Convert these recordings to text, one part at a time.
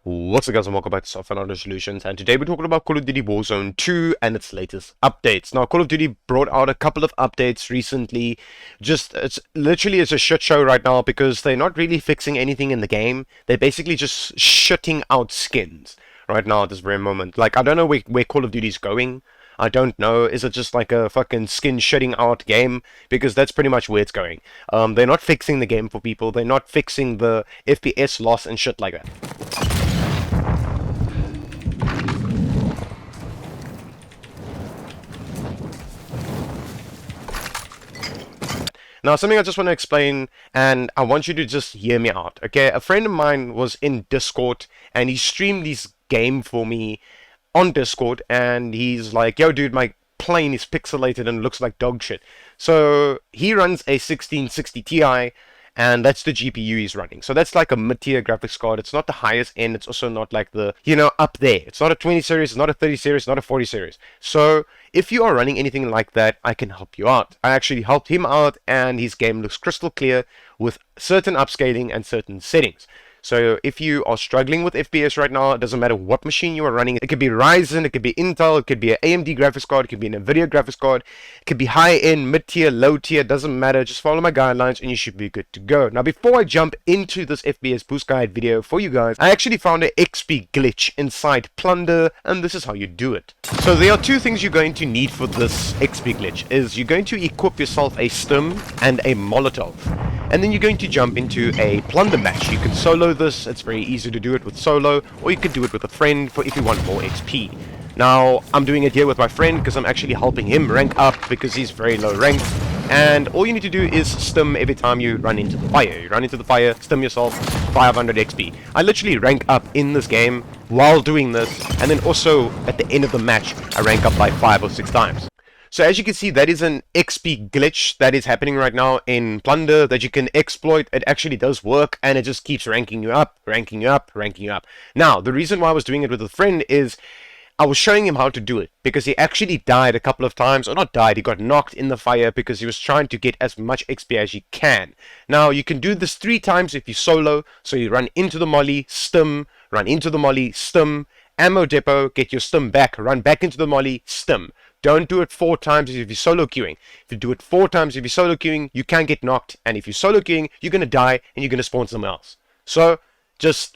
What's up guys and welcome back to Software Solutions, and today we're talking about Call of Duty Warzone 2 and its latest updates. Now Call of Duty brought out a couple of updates recently. It's literally a shit show right now because they're not really fixing anything in the game. They're basically just shutting out skins right now at this very moment. Like, I don't know where Call of Duty's going. I don't know. Is it just like a fucking skin shutting out game? Because that's pretty much where it's going. They're not fixing the game for people. They're not fixing the FPS loss and shit like that. Now, something I just want to explain, and I want you to just hear me out, okay? A friend of mine was in Discord, and he streamed this game for me on Discord, and he's like, yo, dude, my plane is pixelated and looks like dog shit. So, he runs a 1660 Ti, and that's the GPU he's running. So that's like a mid-tier graphics card. It's not the highest end. It's also not like the, up there. It's not a 20 series. It's not a 30 series. It's not a 40 series. So if you are running anything like that, I can help you out. I actually helped him out, and his game looks crystal clear with certain upscaling and certain settings. So if you are struggling with FPS right now, it doesn't matter what machine you are running. It could be Ryzen, it could be Intel, it could be an AMD graphics card, it could be an Nvidia graphics card, it could be high-end, mid-tier, low-tier, doesn't matter. Just follow my guidelines and you should be good to go. Now, before I jump into this FPS boost guide video for you guys, I actually found an XP glitch inside Plunder, and this is how you do it. So there are two things you're going to need for this XP glitch. Is you're going to equip yourself a stim and a Molotov. And then you're going to jump into a plunder match. You can solo this. It's very easy to do it with solo, or you can do it with a friend for if you want more XP. Now, I'm doing it here with my friend because I'm actually helping him rank up because he's very low ranked. And all you need to do is stim every time you run into the fire. You run into the fire, stim yourself, 500 XP. I literally rank up in this game while doing this, and then also at the end of the match, I rank up like 5 or 6 times. So as you can see, that is an XP glitch that is happening right now in Plunder that you can exploit. It actually does work, and it just keeps ranking you up, ranking you up, ranking you up. Now, the reason why I was doing it with a friend is I was showing him how to do it because he actually died a couple of times, or not died, he got knocked in the fire because he was trying to get as much XP as you can. Now, you can do this 3 times if you solo, so you run into the molly, stim, run into the molly, stim, ammo depot, get your stim back, run back into the molly, stim. Don't do it 4 times if you're solo queuing. If you do it 4 times if you're solo queuing, you can get knocked. And if you're solo queuing, you're going to die and you're going to spawn somewhere else. So, just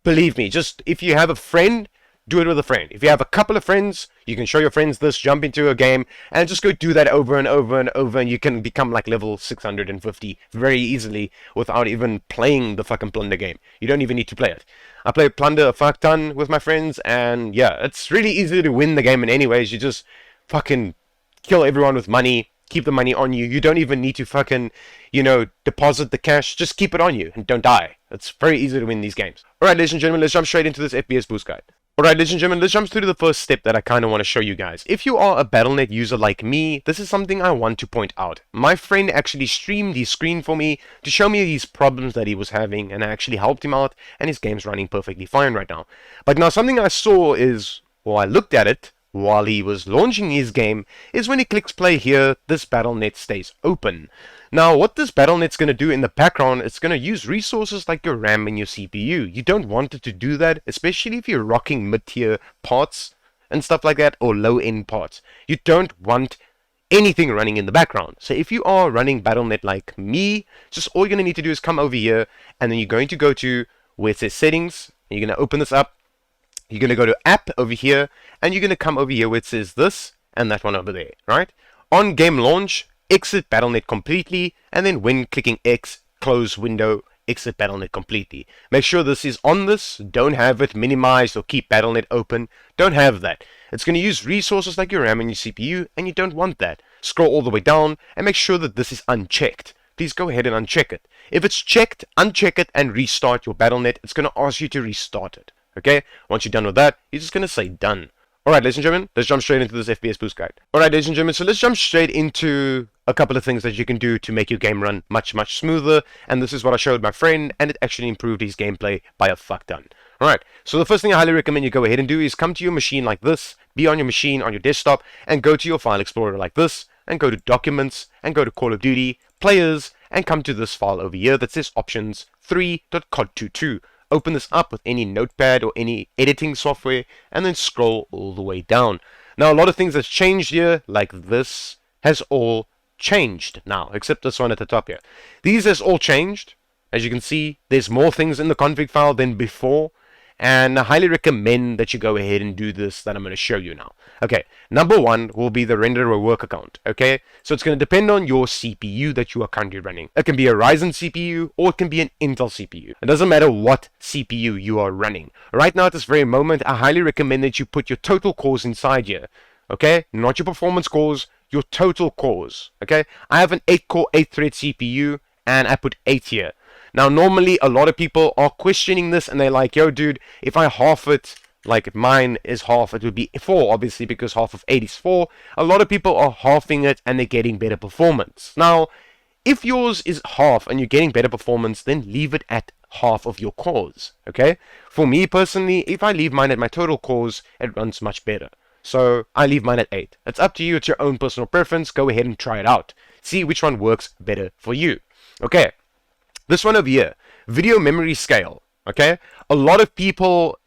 believe me. Just, if you have a friend, do it with a friend. If you have a couple of friends, you can show your friends this, jump into a game, and just go do that over and over and over, and you can become like level 650 very easily without even playing the fucking Plunder game. You don't even need to play it. I play Plunder a fuck ton with my friends, and yeah, it's really easy to win the game in any ways. You just fucking kill everyone with money, keep the money on you. You don't even need to fucking, deposit the cash. Just keep it on you and don't die. It's very easy to win these games. Alright, ladies and gentlemen, let's jump straight into this FPS boost guide. Alright, ladies and gentlemen, let's jump through to the first step that I kind of want to show you guys. If you are a Battle.net user like me, this is something I want to point out. My friend actually streamed his screen for me to show me these problems that he was having, and I actually helped him out, and his game's running perfectly fine right now. But now something I saw is, well, I looked at it while he was launching his game, is when he clicks play here, this Battle.net stays open. Now, what this Battle.net's going to do in the background, it's going to use resources like your RAM and your CPU. You don't want it to do that, especially if you're rocking mid-tier parts and stuff like that, or low-end parts. You don't want anything running in the background. So if you are running Battle.net like me, just all you're going to need to do is come over here, and then you're going to go to where it says settings, and you're going to open this up. You're going to go to app over here, and you're going to come over here where it says this, and that one over there, right? On game launch, exit Battle.net completely, and then when clicking X, close window, exit Battle.net completely. Make sure this is on this, don't have it minimized or keep Battle.net open, don't have that. It's going to use resources like your RAM and your CPU, and you don't want that. Scroll all the way down, and make sure that this is unchecked. Please go ahead and uncheck it. If it's checked, uncheck it and restart your Battle.net. It's going to ask you to restart it. Okay, once you're done with that, you're just going to say done. Alright, ladies and gentlemen, let's jump straight into this FPS boost guide. Alright, ladies and gentlemen, so let's jump straight into a couple of things that you can do to make your game run much smoother. And this is what I showed my friend, and it actually improved his gameplay by a fuck ton. Alright, so the first thing I highly recommend you go ahead and do is come to your machine like this, be on your machine, on your desktop, and go to your file explorer like this, and go to Documents, and go to Call of Duty, Players, and come to this file over here that says Options 3.cod22. open this up with any notepad or any editing software, and then scroll all the way down. Now, a lot of things that's changed here, like this, has all changed now, except this one at the top here. These has all changed. As you can see, there's more things in the config file than before, and I highly recommend that you go ahead and do this that I'm going to show you now. Okay, number one will be the renderer work account. Okay, so it's going to depend on your CPU that you are currently running. It can be a Ryzen CPU or it can be an Intel CPU. It doesn't matter what CPU you are running. Right now at this very moment, I highly recommend that you put your total cores inside here. Okay, not your performance cores, your total cores. Okay, I have an 8-core 8-thread CPU and I put 8 here. Now, normally, a lot of people are questioning this, and they're like, yo, dude, if I half it, like mine is half, it would be 4, obviously, because half of 8 is 4. A lot of people are halving it, and they're getting better performance. Now, if yours is half, and you're getting better performance, then leave it at half of your cores, okay? For me, personally, if I leave mine at my total cores, it runs much better. So, I leave mine at 8. It's up to you, it's your own personal preference. Go ahead and try it out. See which one works better for you. Okay. This one over here, video memory scale, okay? A lot of people,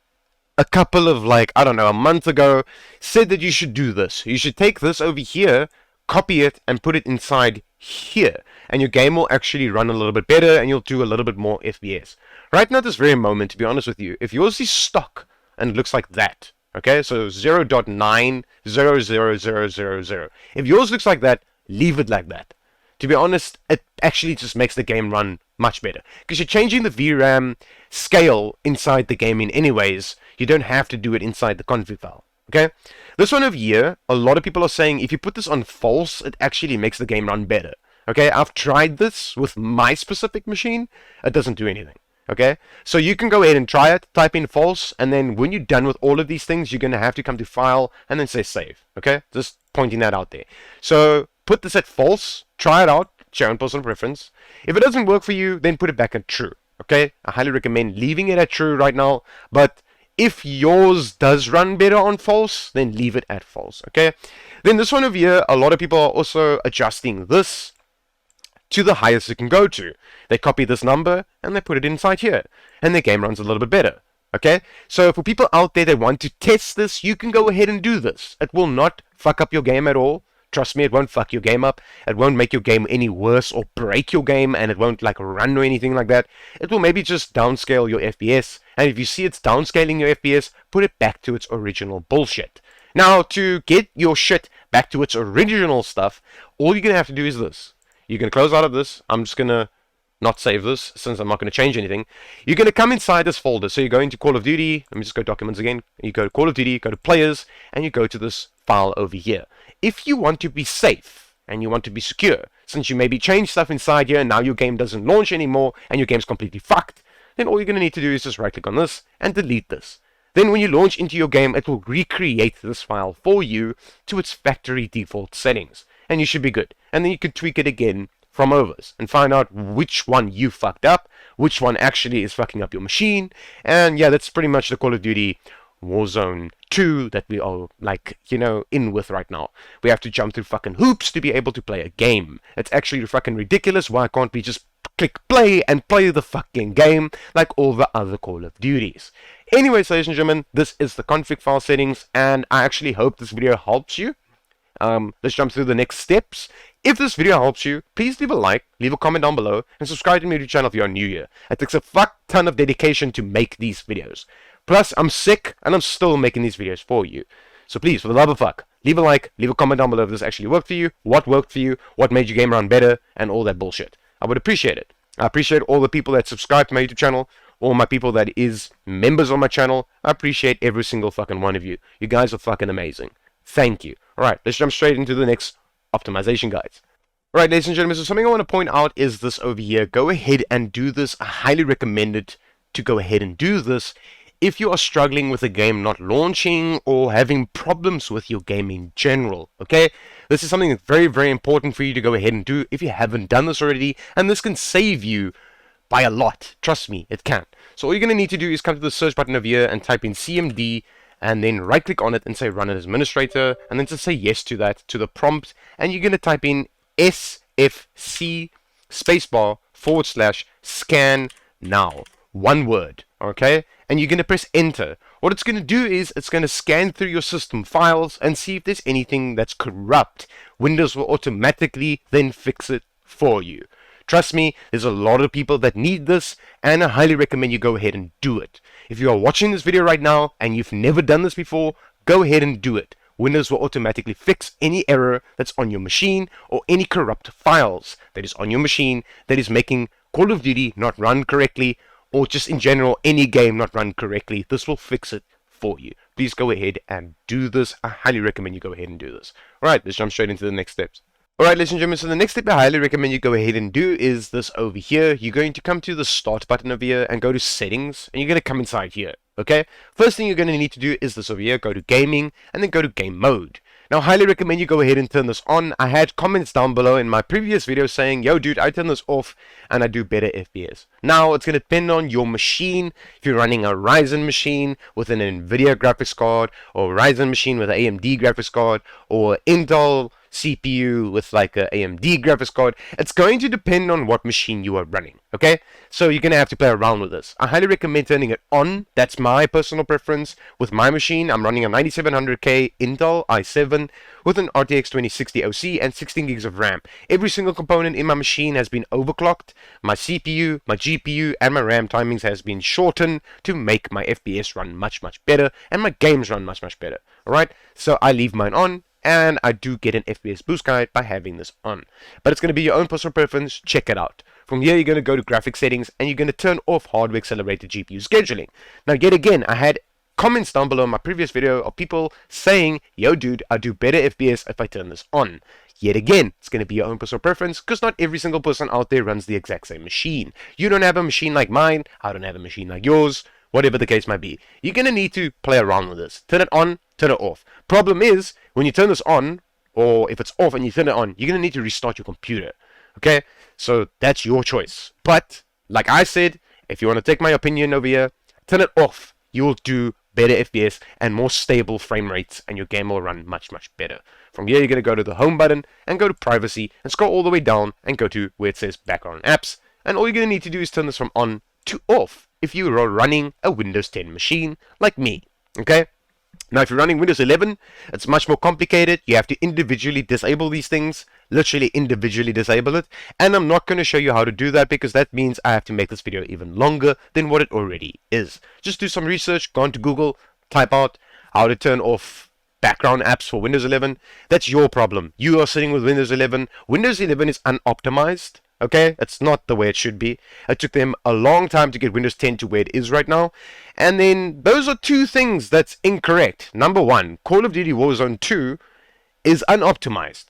a couple of I don't know, a month ago, said that you should do this. You should take this over here, copy it, and put it inside here. And your game will actually run a little bit better, and you'll do a little bit more FPS. Right now, at this very moment, to be honest with you, if yours is stock, and it looks like that, okay? So 0.900000. If yours looks like that, leave it like that. To be honest, it actually just makes the game run much better. Because you're changing the VRAM scale inside the game in anyways. You don't have to do it inside the config file. Okay? This one over here, a lot of people are saying if you put this on false, it actually makes the game run better. Okay? I've tried this with my specific machine. It doesn't do anything. Okay? So you can go ahead and try it, type in false, and then when you're done with all of these things, you're going to have to come to file and then say save. Okay? Just pointing that out there. So put this at false, try it out, it's your own personal preference. If it doesn't work for you, then put it back at true. Okay? I highly recommend leaving it at true right now, but if yours does run better on false, then leave it at false. Okay? Then this one over here, a lot of people are also adjusting this to the highest it can go to. They copy this number and they put it inside here, and their game runs a little bit better. Okay? So for people out there that want to test this, you can go ahead and do this. It will not fuck up your game at all. Trust me, it won't fuck your game up. It won't make your game any worse or break your game, and it won't run or anything like that. It will maybe just downscale your FPS, and if you see it's downscaling your FPS, put it back to its original bullshit. Now, to get your shit back to its original stuff, all you're going to have to do is this. You're going to close out of this. I'm just going to not save this, since I'm not going to change anything. You're going to come inside this folder. So you go into Call of Duty. Let me just go Documents again. You go to Call of Duty, go to Players, and you go to this file over here. If you want to be safe and you want to be secure, since you maybe changed stuff inside here and now your game doesn't launch anymore and your game's completely fucked, then all you're going to need to do is just right click on this and delete this. Then when you launch into your game, it will recreate this file for you to its factory default settings, and you should be good. And then you can tweak it again from overs and find out which one you fucked up, which one actually is fucking up your machine. And yeah, that's pretty much the Call of Duty Warzone 2 that we are in with right now. We have to jump through fucking hoops to be able to play a game. It's actually fucking ridiculous. Why can't we just click play and play the fucking game like all the other Call of Duties? Anyways, ladies and gentlemen, this is the config file settings, and I actually hope this video helps you. Let's jump through the next steps. If this video helps you, please leave a like, leave a comment down below, and subscribe to my YouTube channel if you are new here. It takes a fuck ton of dedication to make these videos. Plus, I'm sick, and I'm still making these videos for you. So please, for the love of fuck, leave a like, leave a comment down below if this actually worked for you, what worked for you, what made your game run better, and all that bullshit. I would appreciate it. I appreciate all the people that subscribe to my YouTube channel, all my people that is members on my channel. I appreciate every single fucking one of you. You guys are fucking amazing. Thank you. Alright, let's jump straight into the next optimization guides. Alright, ladies and gentlemen, so something I want to point out is this over here. Go ahead and do this. I highly recommend it to go ahead and do this if you are struggling with a game not launching or having problems with your game in general, okay? This is something that's very, very important for you to go ahead and do if you haven't done this already, and this can save you by a lot. Trust me, it can. So all you're going to need to do is come to the search button over here and type in CMD, and then right click on it and say run as administrator, and then just say yes to that, to the prompt, and you're going to type in SFC spacebar /scan now. one word, okay? And you're going to press enter. What it's going to do is it's going to scan through your system files and see if there's anything that's corrupt. Windows will automatically then fix it for you. Trust me, there's a lot of people that need this, and I highly recommend you go ahead and do it. If you are watching this video right now and you've never done this before, go ahead and do it. Windows will automatically fix any error that's on your machine or any corrupt files that is on your machine that is making Call of Duty not run correctly, or just in general any game not run correctly. This will fix it for you. Please go ahead and do this. I highly recommend you go ahead and do this. Alright, let's jump straight into the next steps. Alright, ladies and gentlemen, so the next step I highly recommend you go ahead and do is this over here. You're going to come to the start button over here and go to settings, and you're going to come inside here. Okay, first thing you're going to need to do is this over here. Go to gaming and then go to game mode. Now, I highly recommend you go ahead and turn this on. I had comments down below in my previous video saying, yo dude, I turn this off and I do better FPS. Now, it's going to depend on your machine. If you're running a Ryzen machine with an Nvidia graphics card, or a Ryzen machine with an AMD graphics card, or Intel CPU with like a AMD graphics card, it's going to depend on what machine you are running. Okay, so you're going to have to play around with this. I highly recommend turning it on. That's my personal preference. With my machine, I'm running a 9700K Intel i7 with an RTX 2060 OC and 16 gigs of RAM. Every single component in my machine has been overclocked. My CPU, my GPU, and my RAM timings has been shortened to make my FPS run much better and my games run much better. Alright, so I leave mine on, and I do get an FPS boost guide by having this on. But it's going to be your own personal preference. Check it out. From here, you're going to go to graphics settings, and you're going to turn off hardware accelerated GPU scheduling. Now, yet again, I had comments down below in my previous video of people saying, yo dude, I do better FPS if I turn this on. Yet again, it's going to be your own personal preference, because not every single person out there runs the exact same machine. You don't have a machine like mine, I don't have a machine like yours, whatever the case might be. You're going to need to play around with this. Turn it on, turn it off. Problem is, when you turn this on, or if it's off and you turn it on, you're going to need to restart your computer. Okay? So that's your choice. But, like I said, if you want to take my opinion over here, turn it off. You will do better FPS and more stable frame rates, and your game will run much better. From here, you're going to go to the home button and go to privacy and scroll all the way down and go to where it says background apps. And all you're going to need to do is turn this from on to off if you are running a Windows 10 machine like me. Okay? Now, if you're running Windows 11, it's much more complicated. You have to individually disable these things, literally individually disable it. And I'm not going to show you how to do that, because that means I have to make this video even longer than what it already is. Just do some research, go onto Google, type out how to turn off background apps for Windows 11. That's your problem. You are sitting with Windows 11. Windows 11 is unoptimized. Okay, it's not the way it should be. It took them a long time to get Windows 10 to where it is right now. And then those are two things that's incorrect. Number one, Call of Duty Warzone 2 is unoptimized.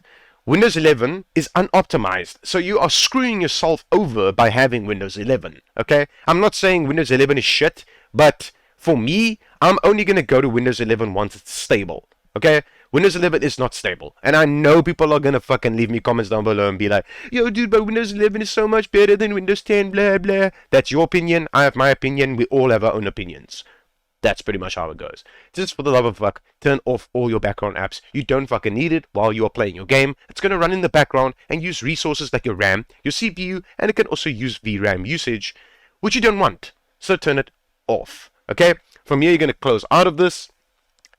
Windows 11 is unoptimized. So you are screwing yourself over by having Windows 11. Okay, I'm not saying Windows 11 is shit, but for me, I'm only going to go to Windows 11 once it's stable. Okay, Windows 11 is not stable, and I know people are gonna fucking leave me comments down below and be like, yo dude, but Windows 11 is so much better than Windows 10, blah blah. That's your opinion, I have my opinion, we all have our own opinions. That's pretty much how it goes. Just for the love of fuck, turn off all your background apps. You don't fucking need it while you are playing your game. It's gonna run in the background and use resources like your RAM, your CPU, and it can also use VRAM usage, which you don't want. So turn it off. Okay? From here, you're gonna close out of this.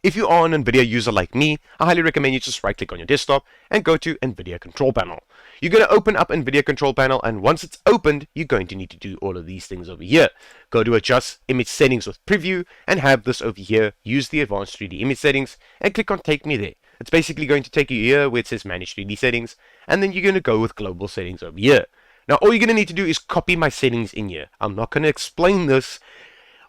If you are an Nvidia user like me, I highly recommend you just right click on your desktop and go to Nvidia Control Panel. You're going to open up Nvidia Control Panel, and once it's opened, you're going to need to do all of these things over here. Go to Adjust Image Settings with Preview and have this over here. Use the Advanced 3D Image Settings and click on Take Me There. It's basically going to take you here where it says Manage 3D Settings, and then you're going to go with Global Settings over here. Now all you're going to need to do is copy my settings in here. I'm not going to explain this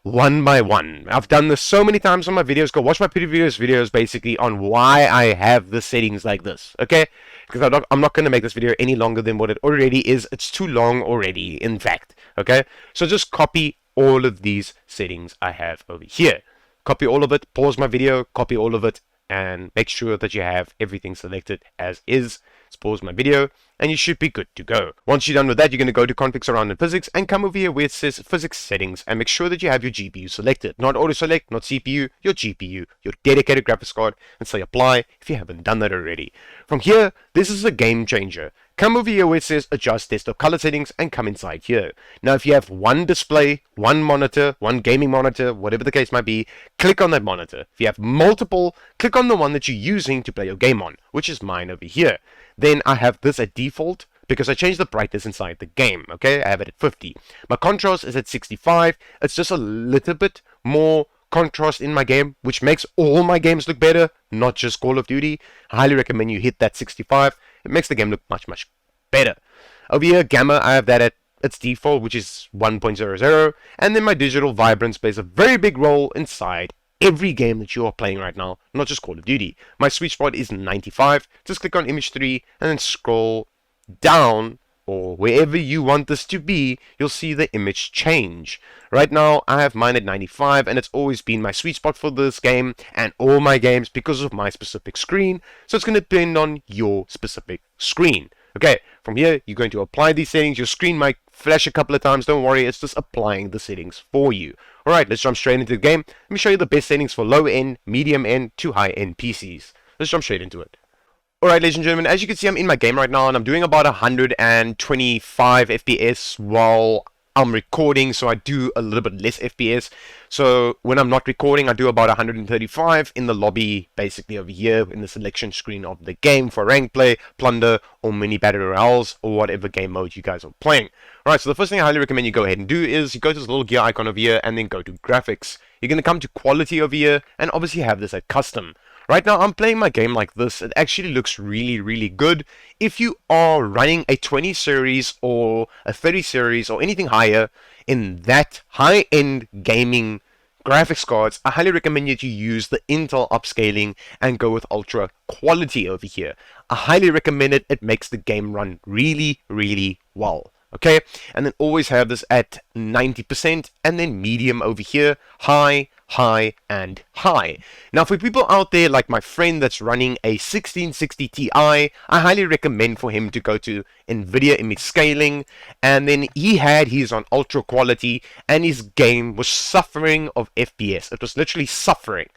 one by one. I've done this so many times on my videos. Go watch my previous videos basically on why I have the settings like this, okay? Because I'm not going to make this video any longer than what it already is. It's too long already, in fact, okay? So just copy all of these settings I have over here. Copy all of it, pause my video, copy all of it, and make sure that you have everything selected as is. Let's pause my video, and you should be good to go. Once you're done with that, you're going to go to config, surround, and physics, and come over here where it says physics settings, and make sure that you have your GPU selected. Not auto select, not CPU, your GPU, your dedicated graphics card, and say apply if you haven't done that already. From here, this is a game changer. Come over here where it says adjust desktop color settings and come inside here. Now if you have one display, one monitor, one gaming monitor, whatever the case might be, click on that monitor. If you have multiple, click on the one that you're using to play your game on, which is mine over here. Then I have this at default because I changed the brightness inside the game, okay? I have it at 50. My contrast is at 65. It's just a little bit more contrast in my game, which makes all my games look better, not just Call of Duty. I highly recommend you hit that 65. It makes the game look much, much better. Over here, gamma, I have that at its default, which is 1.00, and then my digital vibrance plays a very big role inside every game that you are playing right now, not just Call of Duty. My sweet spot is 95. Just click on image 3 and then scroll down, or wherever you want this to be, you'll see the image change. Right now, I have mine at 95, and it's always been my sweet spot for this game and all my games because of my specific screen. So it's going to depend on your specific screen. Okay, from here, you're going to apply these settings. Your screen might flash a couple of times. Don't worry, it's just applying the settings for you. Alright, let's jump straight into the game. Let me show you the best settings for low-end, medium-end, to high-end PCs. Let's jump straight into it. Alright, ladies and gentlemen, as you can see, I'm in my game right now, and I'm doing about 125 FPS while I'm recording, so I do a little bit less FPS. So when I'm not recording, I do about 135 in the lobby, basically over here in the selection screen of the game for rank play, plunder, or mini battle royales, or whatever game mode you guys are playing. Alright, so the first thing I highly recommend you go ahead and do is you go to this little gear icon over here and then go to graphics. You're going to come to quality over here and obviously have this at custom. Right now, I'm playing my game like this. It actually looks really, really good. If you are running a 20 series or a 30 series or anything higher in that high-end gaming graphics cards, I highly recommend you to use the Intel upscaling and go with ultra quality over here. I highly recommend it. It makes the game run really, really well. Okay, and then always have this at 90% and then medium over here, high, high, and high. Now for people out there like my friend that's running a 1660 Ti, I highly recommend for him to go to Nvidia image scaling, and then he had his on ultra quality and his game was suffering of FPS. It was literally suffering.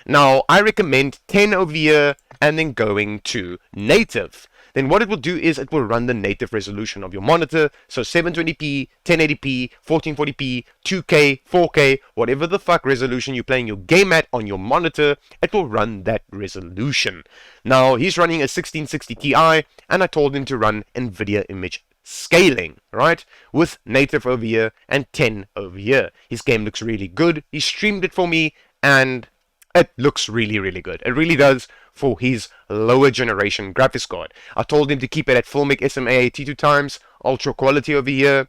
Now I recommend 10 over here and then going to native. Then what it will do is it will run the native resolution of your monitor. So 720p, 1080p, 1440p, 2K, 4K, whatever the fuck resolution you're playing your game at on your monitor, it will run that resolution. Now he's running a 1660 Ti and I told him to run Nvidia image scaling, right? With native over here and 10 over here. His game looks really good. He streamed it for me and it looks really, really good. It really does for his lower generation graphics card. I told him to keep it at Filmic SMA 82 times, ultra quality over here,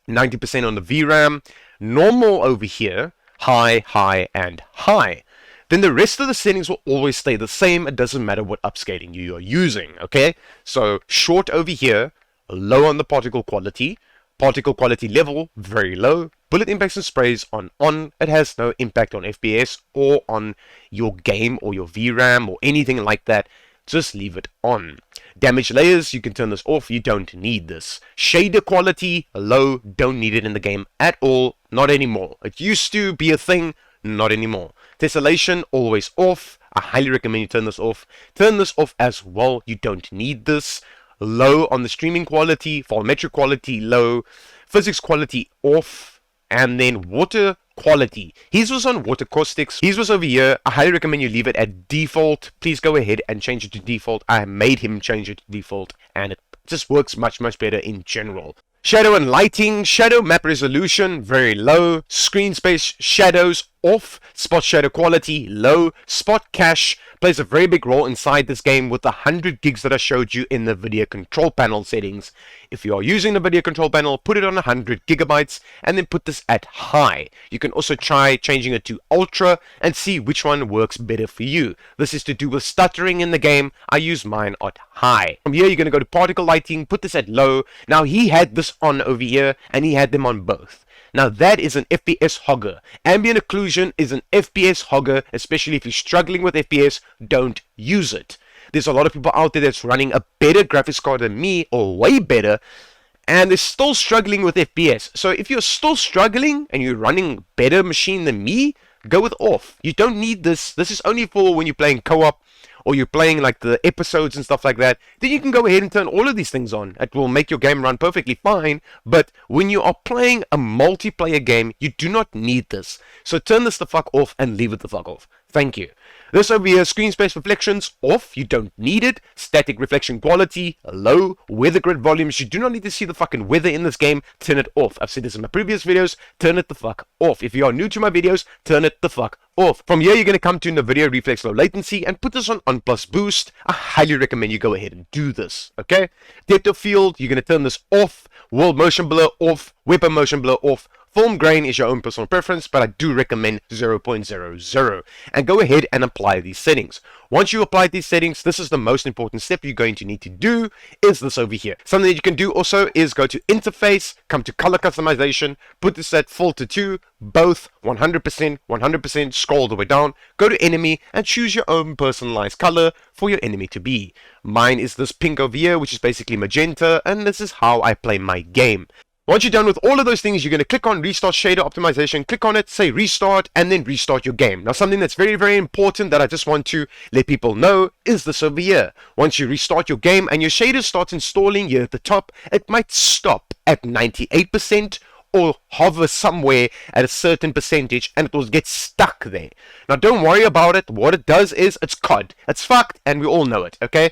90% on the VRAM, normal over here, high, high, and high. Then the rest of the settings will always stay the same. It doesn't matter what upscaling you are using, okay? So short over here, low on the particle quality level, very low. Bullet impacts and sprays on. It has no impact on FPS or on your game or your VRAM or anything like that. Just leave it on. Damage layers, you can turn this off. You don't need this. Shader quality, low. Don't need it in the game at all. Not anymore. It used to be a thing. Not anymore. Tessellation, always off. I highly recommend you turn this off. Turn this off as well. You don't need this. Low on the streaming quality, volumetric quality low, physics quality off, and then water quality. His was on water caustics. His was over here. I highly recommend you leave it at default. Please go ahead and change it to default. I made him change it to default and it just works much, much better in general. Shadow and lighting, shadow map resolution, very low. Screen space shadows off. Spot shadow quality low. Spot cache plays a very big role inside this game with the 100 gigs that I showed you in the video control panel settings. If you are using the video control panel, put it on 100 gigabytes and then put this at high. You can also try changing it to ultra and see which one works better for you. This is to do with stuttering in the game. I use mine at high. From here, you're going to go to particle lighting, put this at low. Now, he had this on over here and he had them on both. Now that is an FPS hogger. Ambient occlusion is an FPS hogger, especially if you're struggling with FPS, don't use it. There's a lot of people out there that's running a better graphics card than me, or way better, and they're still struggling with FPS. So if you're still struggling and you're running a better machine than me, go with off. You don't need this. This is only for when you're playing co-op or you're playing like the episodes and stuff like that. Then you can go ahead and turn all of these things on. It will make your game run perfectly fine. But when you are playing a multiplayer game, you do not need this. So turn this the fuck off and leave it the fuck off. Thank you. This over here, screen space reflections, off. You don't need it. Static reflection quality, low. Weather grid volumes, you do not need to see the fucking weather in this game. Turn it off. I've said this in my previous videos. Turn it the fuck off. If you are new to my videos, turn it the fuck off. From here, you're going to come to Nvidia reflex low latency and put this on plus boost. I highly recommend you go ahead and do this, okay? Depth of field, you're going to turn this off. World motion blur off. Weapon motion blur off. Form grain is your own personal preference, but I do recommend 0.00. And go ahead and apply these settings. Once you apply these settings, this is the most important step you're going to need to do, is this over here. Something that you can do also is go to interface, come to color customization, put this at filter 2, both 100%, scroll all the way down, go to enemy, and choose your own personalized color for your enemy to be. Mine is this pink over here, which is basically magenta, and this is how I play my game. Once you're done with all of those things, you're going to click on Restart Shader Optimization, click on it, say Restart, and then restart your game. Now, something that's very, very important that I just want to let people know is this over here. Once you restart your game and your shaders start installing here at the top, it might stop at 98%, or hover somewhere at a certain percentage and it will get stuck there. Now don't worry about it. What it does is it's COD. It's fucked and we all know it, okay?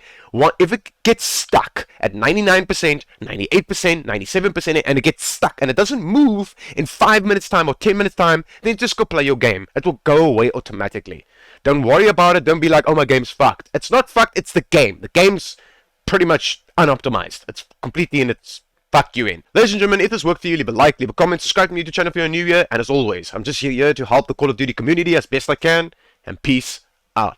If it gets stuck at 99%, 98%, 97% and it gets stuck and it doesn't move in 5 minutes time or 10 minutes time, then just go play your game. It will go away automatically. Don't worry about it. Don't be like, oh, my game's fucked. It's not fucked, it's the game. The game's pretty much unoptimized. It's completely in its fuck you in. Ladies and gentlemen, if this worked for you, leave a like, leave a comment, subscribe to my YouTube channel if you're new here, and as always, I'm just here to help the Call of Duty community as best I can, and peace out.